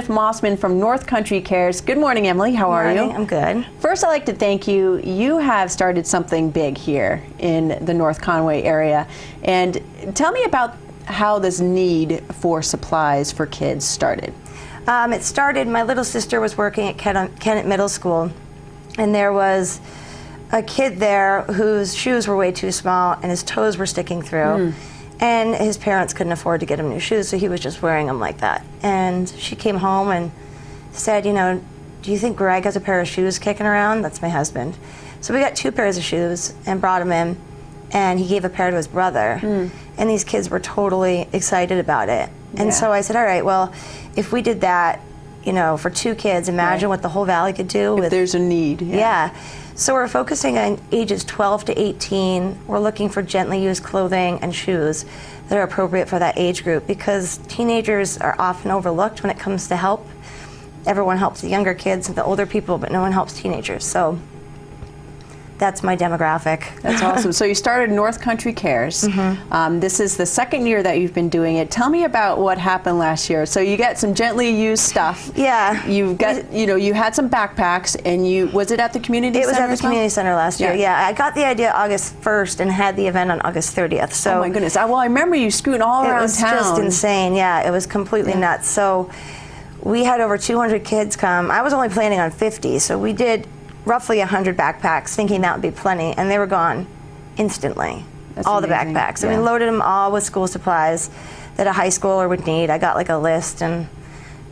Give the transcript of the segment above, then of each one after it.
Smith-Mossman from North Country Cares. Good morning, Emily. How are you? I'm good. First, I'd like to thank you. You have started something big here in the North Conway area. And tell me about how this need for supplies for kids started. It started, my little sister was working at Kennett Middle School, and there was a kid there whose shoes were way too small and his toes were sticking through. And his parents couldn't afford to get him new shoes, so he was just wearing them like that. And she came home and said, you know, do you think Greg has a pair of shoes kicking around? That's my husband. So we got 2 pairs of shoes and brought him in, and he gave a pair to his brother. And these kids were totally excited about it. And so I said, all right, well, if we did that, you know, for 2 kids, imagine what the whole valley could do. If there's a need. Yeah. So we're focusing on ages 12 to 18. We're looking for gently used clothing and shoes that are appropriate for that age group, because teenagers are often overlooked when it comes to help. Everyone helps the younger kids and the older people, but no one helps teenagers. So that's my demographic. That's awesome. So you started North Country Cares. This is the 2nd year that you've been doing it. Tell me about what happened last year. So you get some gently used stuff. Yeah. You've got, you know, you had some backpacks, and was it at the community center? It was at the community center last year. Yeah, I got the idea August 1st and had the event on August 30th. So oh my goodness. Well, I remember you scooting all around town. It was just insane. Yeah, it was completely nuts. So we had over 200 kids come. I was only planning on 50, so we did roughly 100 backpacks, thinking that would be plenty, and they were gone instantly. That's all amazing. The backpacks. And we loaded them all with school supplies that a high schooler would need. I got like a list and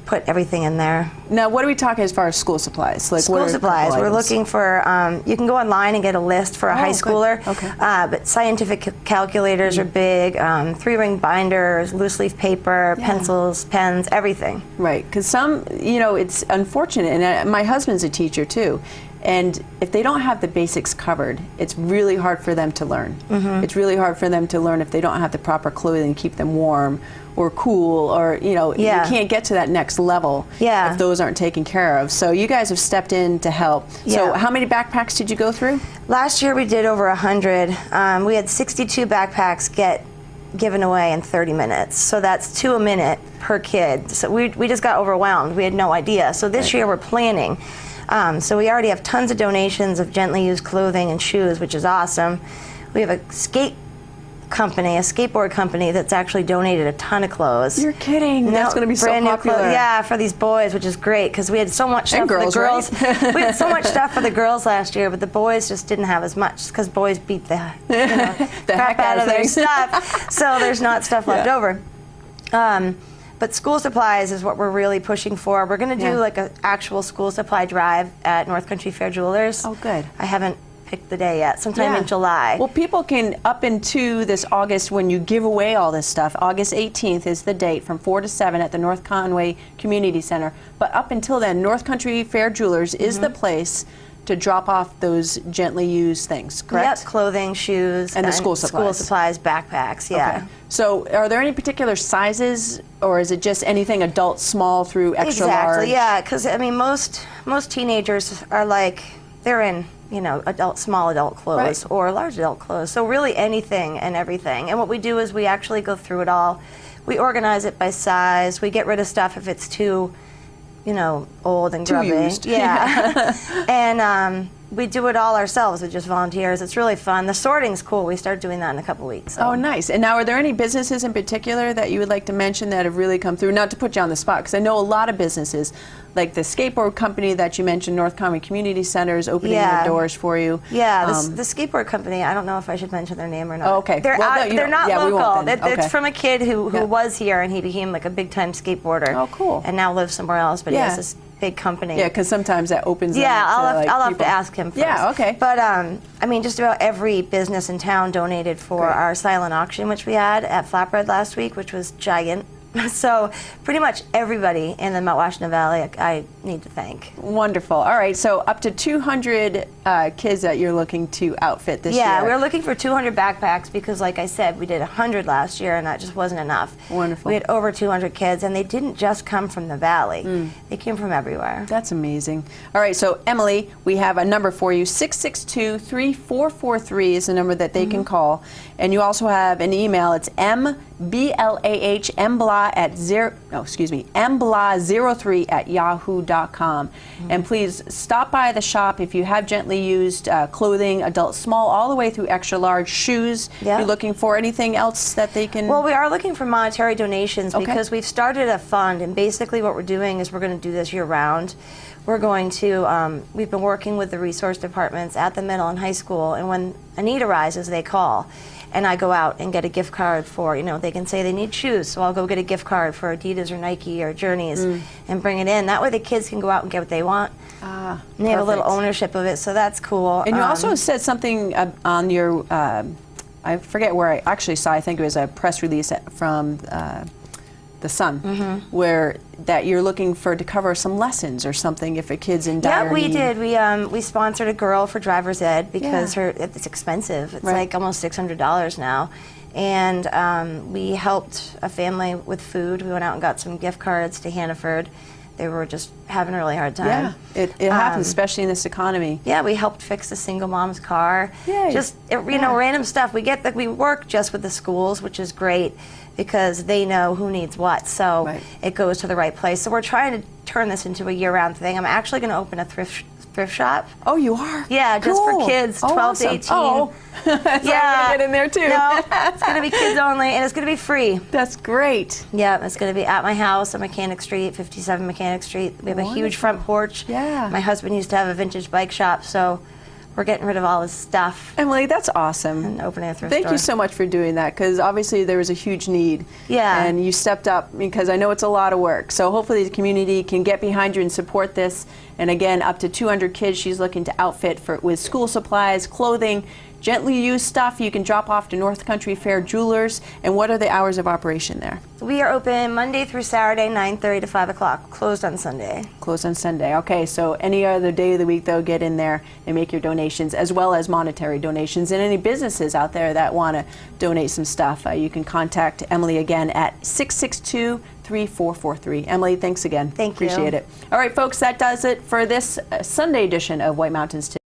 put everything in there. Now, what are we talking as far as school supplies? Like school supplies. We're looking for, you can go online and get a list for a high schooler. Okay. But scientific calculators are big, 3-ring binders, loose leaf paper, pencils, pens, everything. Right, because some, you know, it's unfortunate, and my husband's a teacher too. And if they don't have the basics covered, it's really hard for them to learn. It's really hard for them to learn if they don't have the proper clothing to keep them warm or cool, or, you know, you can't get to that next level if those aren't taken care of. So you guys have stepped in to help. So how many backpacks did you go through? Last year we did over 100. We had 62 backpacks given away in 30 minutes. So that's 2 a minute per kid. So we just got overwhelmed. We had no idea. So this year we're planning. So we already have tons of donations of gently used clothing and shoes, which is awesome. We have a skateboard company that's actually donated a ton of clothes. You're kidding. That's going to be so popular. Yeah, for these boys, which is great, because we had so much stuff for the girls. Right? We had so much stuff for the girls last year, but the boys just didn't have as much, because boys beat the crap out of their stuff. So there's not stuff left over. But school supplies is what we're really pushing for. We're going to do like an actual school supply drive at North Country Fair Jewelers. Oh, good. I haven't picked the day yet, sometime in July. Well, people can, up into this August when you give away all this stuff, August 18th is the date from 4 to 7 at the North Conway Community Center. But up until then, North Country Fair Jewelers is the place to drop off those gently used things, correct? Yep, clothing, shoes, and the school supplies. School supplies, backpacks, Okay. So are there any particular sizes, or is it just anything adult, small through extra large? Exactly, yeah, because I mean, most teenagers are like, they're in, you know, small adult clothes or large adult clothes. So really anything and everything. And what we do is we actually go through it all. We organize it by size. We get rid of stuff if it's too, you know, old and grubby. Too used. Yeah. And we do it all ourselves with just volunteers. It's really fun. The sorting's cool. We start doing that in a couple weeks. So. Oh, nice. And now, are there any businesses in particular that you would like to mention that have really come through? Not to put you on the spot, because I know a lot of businesses, like the skateboard company that you mentioned, North Conway Community Center, is opening their doors for you. Yeah, the skateboard company, I don't know if I should mention their name or not. Oh, okay. They're, they're not local. It's from a kid who was here, and he became like a big-time skateboarder. Oh, cool. And now lives somewhere else, but he has this big company. Yeah, because sometimes that opens up to, I'll have to ask him first. Yeah, okay. But I mean, just about every business in town donated for our silent auction, which we had at Flatbread last week, which was giant. So pretty much everybody in the Mount Washington Valley I need to thank. Wonderful. All right, so up to 200 kids that you're looking to outfit this year. Yeah, we're looking for 200 backpacks because, like I said, we did 100 last year and that just wasn't enough. Wonderful. We had over 200 kids, and they didn't just come from the valley. They came from everywhere. That's amazing. All right, so Emily, we have a number for you. 662-3443 is the number that they can call. And you also have an email. It's BLAH Mbla at Mbla03 @yahoo.com. And please stop by the shop if you have gently used clothing, adult small, all the way through extra large shoes. Yeah. You're looking for anything else that they can? Well, we are looking for monetary donations Okay. because we've started a fund, and basically what we're doing is we're going to do this year round. We're going to, we've been working with the resource departments at the middle and high school, and when a need arises, they call. And I go out and get a gift card for, they can say they need shoes, so I'll go get a gift card for Adidas or Nike or Journeys and bring it in. That way the kids can go out and get what they want. And they have a little Perfect. ownership of it, so that's cool. And you also said something on your, I forget where I actually saw, I think it was a press release from the Sun, where that you're looking to cover some lessons or something if a kid's in dire Yeah, we need. did. We sponsored a girl for driver's ed because it's expensive. It's Right. like almost $600 now. And we helped a family with food. We went out and got some gift cards to Hannaford. They were just having a really hard time. Yeah, it happens, especially in this economy. Yeah, we helped fix a single mom's car. Yay. Just random stuff. We work just with the schools, which is great because they know who needs what. So Right. it goes to the right place. So we're trying to turn this into a year-round thing. I'm actually going to open a thrift shop. Oh, you are? Yeah, just Cool. for kids, 12 awesome. to 18. Oh, so I'm gonna get in there too. No, it's going to be kids only, and it's going to be free. That's great. Yeah, it's going to be at my house on Mechanic Street, 57 Mechanic Street. We have a huge front porch. Yeah. My husband used to have a vintage bike shop, so we're getting rid of all his stuff Emily, that's awesome. and opening a thrift Thank store. you so much for doing that, because obviously there was a huge need. Yeah. And you stepped up, because I know it's a lot of work. So hopefully the community can get behind you and support this. And again, up to 200 kids she's looking to outfit with school supplies, clothing, gently used stuff you can drop off to North Country Fair Jewelers. And what are the hours of operation there? We are open Monday through Saturday, 9:30 to 5 o'clock, closed on Sunday. Closed on Sunday. Okay, so any other day of the week, though, get in there and make your donations, as well as monetary donations. And any businesses out there that want to donate some stuff, you can contact Emily again at 662-3443. Emily, thanks again. Thank you. Appreciate it. All right, folks, that does it for this Sunday edition of White Mountains Today.